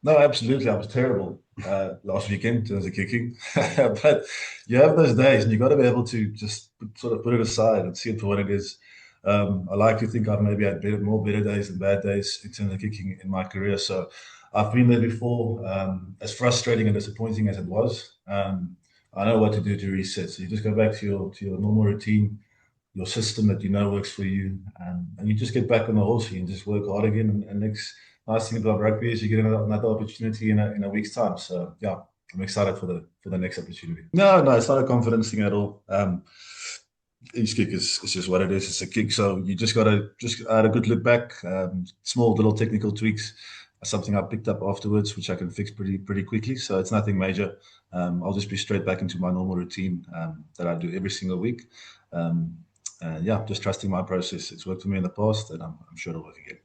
No, absolutely. I was terrible last weekend in terms of kicking. But you have those days and you got to be able to just sort of put it aside and see it for what it is. I like to think I've maybe had more better days than bad days in terms of kicking in my career. So I've been there before. As frustrating and disappointing as it was, I know what to do to reset. So you just go back to your normal routine, your system that you know works for you, and you just get back on the horse and just work hard again. And next nice thing about rugby is you get another opportunity in a week's time. So yeah, I'm excited for the next opportunity. No, no, it's not a confidence thing at all. Each kick is just what it is. It's a kick, so you just gotta just add a good look back. Small little technical tweaks, something I picked up afterwards, which I can fix pretty quickly. So it's nothing major. I'll just be straight back into my normal routine that I do every single week. Um, yeah, just trusting my process. It's worked for me in the past, and I'm sure it'll work again.